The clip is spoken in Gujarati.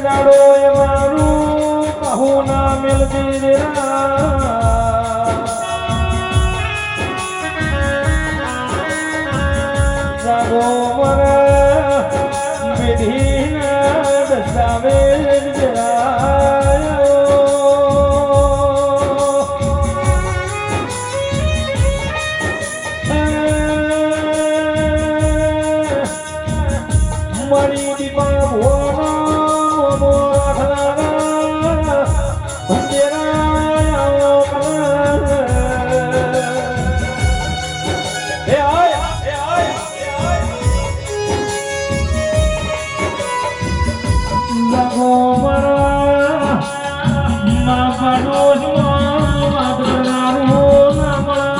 દાડો એ મારું કહું ના મેલતી જાગો મને વિધિના દસ્તાવેજ મળી દીપા ભોના મોખલાના અંધેરા એ આય લાગો મારા મા પાડો જો વાદળાનું નામા